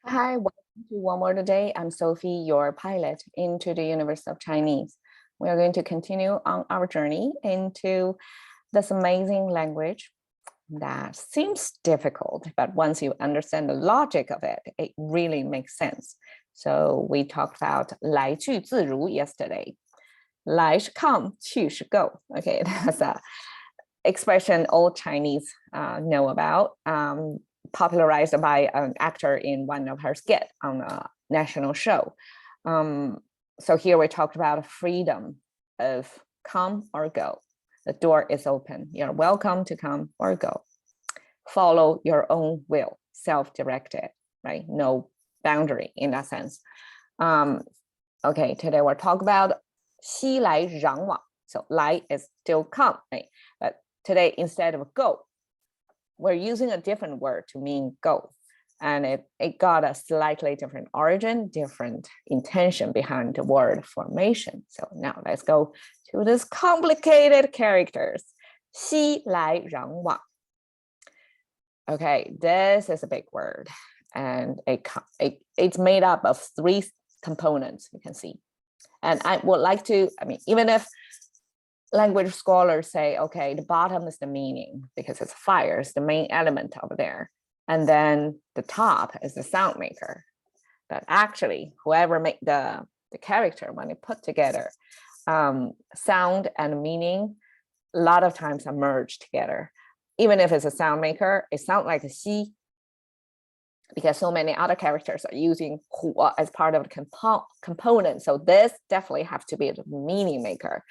Hi, welcome to One More Today. I'm Sophie, your pilot into the universe of Chinese. We are going to continue on our journey into this amazing language that seems difficult, but once you understand the logic of it, it really makes sense. So we talked about 来去自如 yesterday. 来 是 come, 去 是 go. Okay, that's a expression all Chinese know about. Popularized by an actor in one of her skits on a national show. So here we talked about freedom of come or go. The door is open. You're welcome to come or go. Follow your own will, self-directed, right? No boundary in that sense. Okay, today we'll talk about 熙来攘往. So 来 is still come, right? But today instead of go, we're using a different word to mean go. And it got a slightly different origin, different intention behind the word formation. So now let's go to this complicated characters. 熙来攘往. Okay, this is a big word. And it's made up of three components, you can see. And I would like to, even if language scholars say, okay, the bottom is the meaning because it's fire, is the main element over there. And then the top is the sound maker. But actually, whoever made the character, when they put together, sound and meaning, a lot of times are merged together. Even if it's a sound maker, it sounds like a xi, because so many other characters are using hu as part of the component. So this definitely have to be the meaning maker.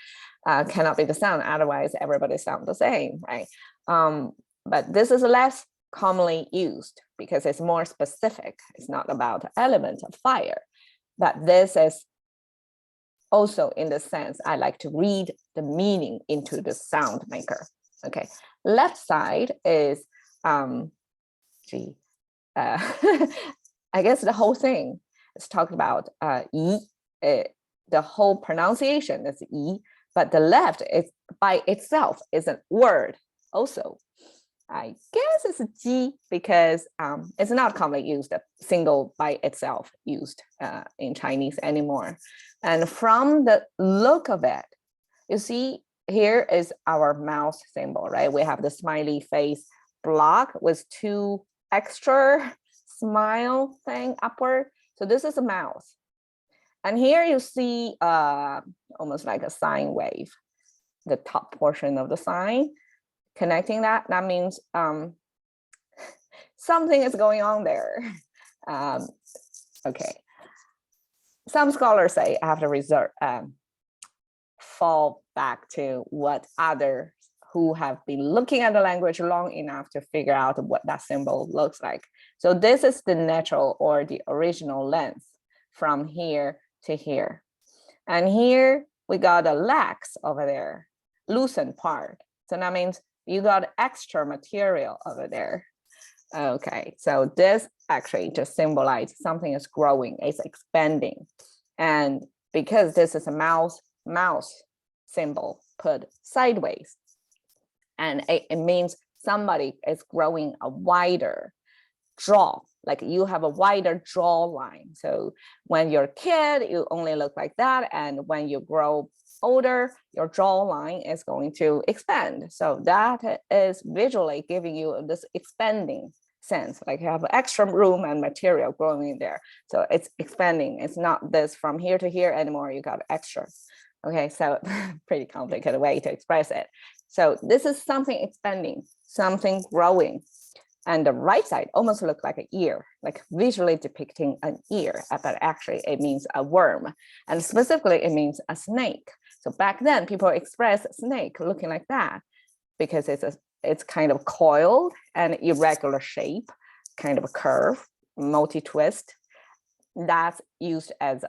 Cannot be the sound, otherwise everybody sounds the same, right? But this is less commonly used because it's more specific. It's not about elements of fire. But this is also in the sense I like to read the meaning into the sound maker. Okay, left side is I guess the whole thing is talking about yi. The whole pronunciation is yi, but the left is by itself is a word also. I guess it's a ji because it's not commonly used, single by itself used in Chinese anymore. And from the look of it, you see here is our mouth symbol, right? We have the smiley face block with two extra smile thing upward. So this is a mouth. And here you see almost like a sine wave, the top portion of the sine, connecting that means something is going on there. Okay. Some scholars say I have to fall back to what others who have been looking at the language long enough to figure out what that symbol looks like. So this is the natural or the original length from here to here. And here we got a lax over there, loosened part. So that means you got extra material over there. Okay, so this actually just symbolizes something is growing, it's expanding. And because this is a mouse symbol put sideways, and it means somebody is growing a wider jaw, like you have a wider jaw line. So when you're a kid, you only look like that. And when you grow older, your jaw line is going to expand. So that is visually giving you this expanding sense, like you have extra room and material growing in there. So it's expanding. It's not this from here to here anymore. You got extra. Okay, so pretty complicated way to express it. So this is something expanding, something growing. And the right side almost looks like an ear, like visually depicting an ear, but actually it means a worm. And specifically it means a snake. So back then people express snake looking like that because it's kind of coiled and irregular shape, kind of a curve, multi-twist. That's used as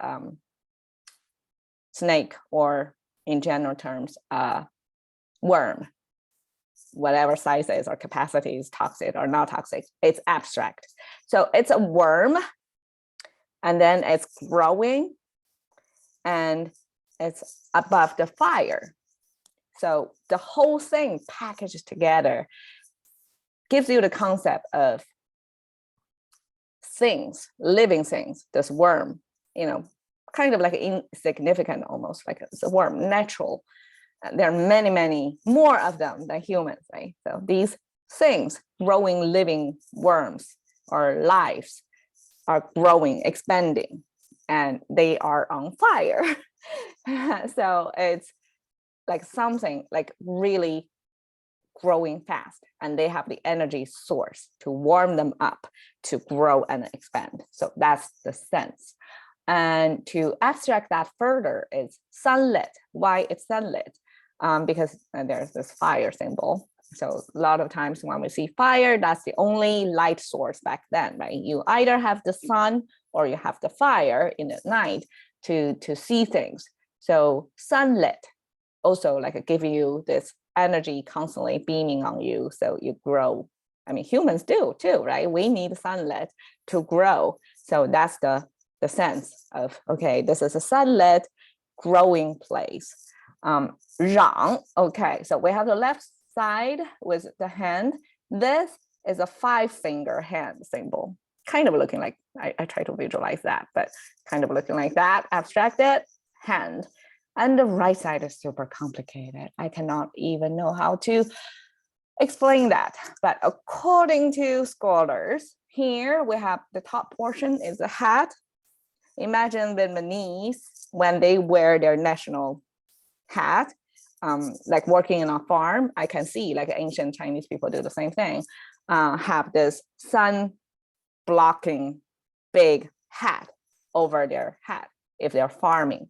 snake, or in general terms, worm, whatever sizes or capacities, toxic or not toxic, it's abstract. So it's a worm, and then it's growing, and it's above the fire. So the whole thing packaged together gives you the concept of things, living things, this worm, kind of like insignificant, almost like it's a worm, natural. There are many, many more of them than humans, right? So these things, growing, living worms or lives are growing, expanding, and they are on fire. So it's like something like really growing fast, and they have the energy source to warm them up to grow and expand. So that's the sense. And to abstract that further is sunlit. Why it's sunlit? Because there's this fire symbol. So a lot of times when we see fire, that's the only light source back then, right? You either have the sun or you have the fire in the night to see things. So sunlit also like give you this energy constantly beaming on you, so you grow. I mean, humans do too, right? We need sunlight to grow. So that's the sense of, okay, this is a sunlit growing place. 攘, okay, so we have the left side with the hand. This is a 5-finger hand symbol, kind of looking like, I try to visualize that, but kind of looking like that, abstracted hand. And the right side is super complicated. I cannot even know how to explain that. But according to scholars, here we have the top portion is a hat. Imagine the Vietnamese when they wear their national hat, like working in a farm. I can see like ancient Chinese people do the same thing, have this sun blocking big hat over their head if they're farming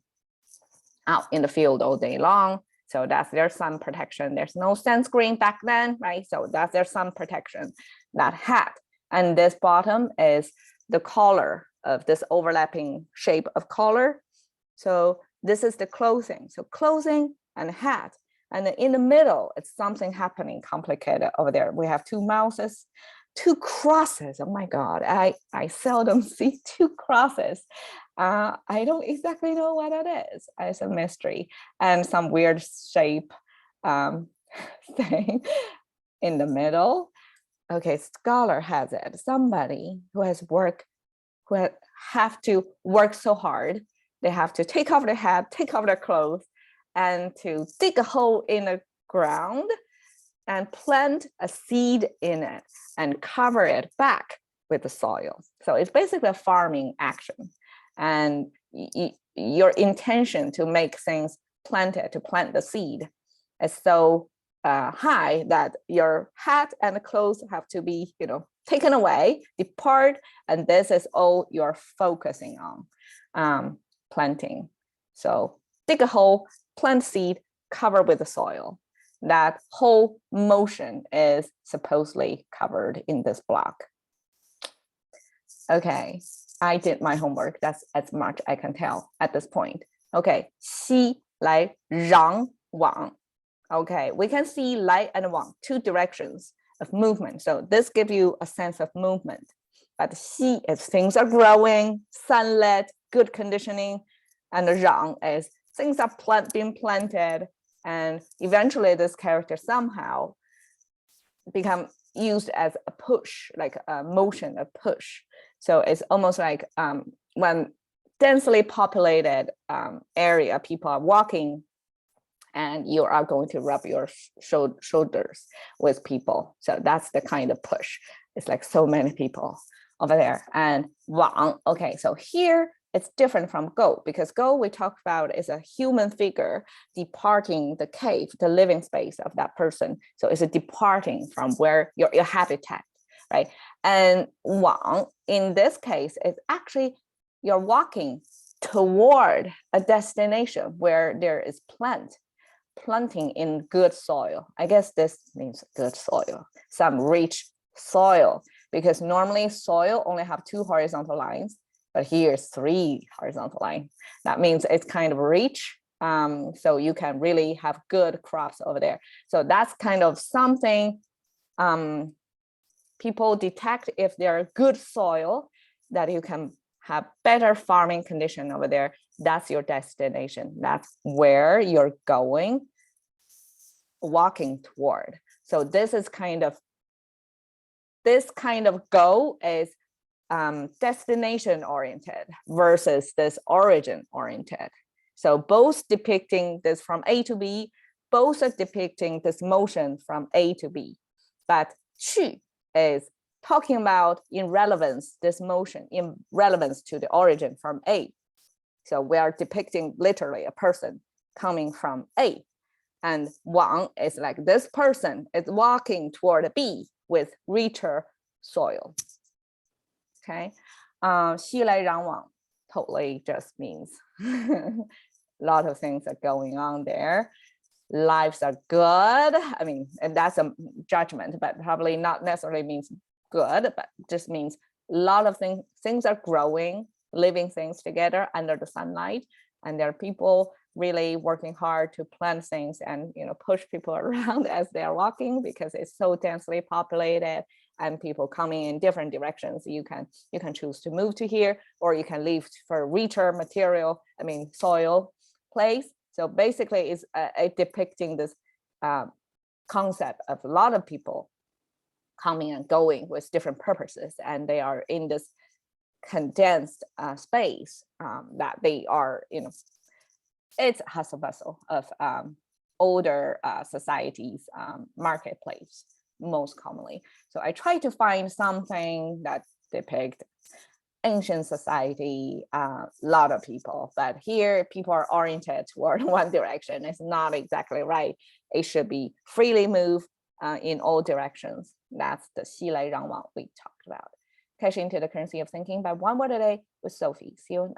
out in the field all day long. So that's their sun protection. There's no sunscreen back then, right? So that's their sun protection, that hat. And this bottom is the collar of this overlapping shape of collar. So this is the clothing. So clothing and hat. And then in the middle, it's something happening complicated over there. We have 2 mouses, 2 crosses. Oh my God, I seldom see 2 crosses. I don't exactly know what it is. It's a mystery. And some weird shape thing in the middle. Okay, scholar has it. Somebody who has worked, who have to work so hard. They have to take off their hat, take off their clothes, and to dig a hole in the ground and plant a seed in it and cover it back with the soil. So it's basically a farming action. And your intention to make things planted, to plant the seed, is so high that your hat and the clothes have to be, taken away, depart, and this is all you're focusing on, planting. So dig a hole, plant seed, cover with the soil. That whole motion is supposedly covered in this block. Okay, I did my homework. That's as much I can tell at this point. Okay, 熙来攘往. Okay, we can see 来 and 往, 2 directions of movement. So this gives you a sense of movement. But 熙 is things are growing, sunlit, good conditioning, and 攘 is things are being planted, and eventually this character somehow become used as a push, like a motion, a push. So it's almost like when densely populated area, people are walking and you are going to rub your shoulders with people. So that's the kind of push. It's like so many people over there. And 往, okay, so here it's different from go, because go we talked about is a human figure departing the cave, the living space of that person. So it's a departing from where your habitat, right? And 往 in this case is actually you're walking toward a destination where there is planting in good soil. I guess this means good soil, some rich soil, because normally soil only have 2 horizontal lines, but here's 3 horizontal lines. That means it's kind of rich. So you can really have good crops over there. So that's kind of something people detect if they're good soil, that you can have better farming condition over there. That's your destination. That's where you're going, walking toward. So this kind of goal is destination oriented versus this origin oriented. So both depicting this from A to B, both are depicting this motion from A to B. But 去 is talking about in relevance, this motion in relevance to the origin from A. So we are depicting literally a person coming from A. And 往 is like this person is walking toward B with richer soil. Okay. 熙来攘往 totally just means a lot of things are going on there. Lives are good. I mean, and that's a judgment, but probably not necessarily means good, but just means a lot of things are growing, living things together under the sunlight. And there are people really working hard to plant things and push people around as they're walking because it's so densely populated and people coming in different directions. You can choose to move to here, or you can leave for richer material, soil place. So basically it's depicting this concept of a lot of people coming and going with different purposes, and they are in this condensed space that they are, it's hustle bustle of older societies marketplace most commonly. So I try to find something that depict ancient society, a lot of people, but here people are oriented toward one direction. It's not exactly right. It should be freely move in all directions. That's the 熙来攘往 we talked about. Cash into the currency of thinking by one word a day with Sophie. See you